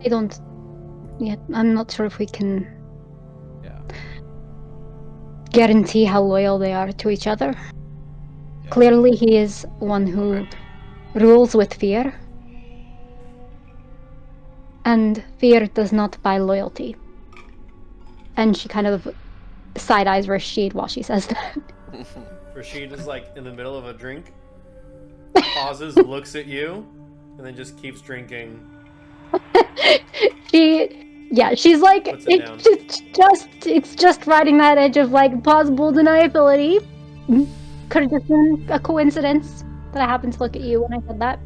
I don't... Yeah, I'm not sure if we can guarantee how loyal they are to each other. Yeah. Clearly he is one who rules with fear. And fear does not buy loyalty. And she kind of side-eyes Rashid while she says that. Rashid is like in the middle of a drink, pauses, looks at you, and then just keeps drinking. She's like, Puts it down. It's just riding that edge of like plausible deniability. Could have just been a coincidence that I happened to look at you when I said that.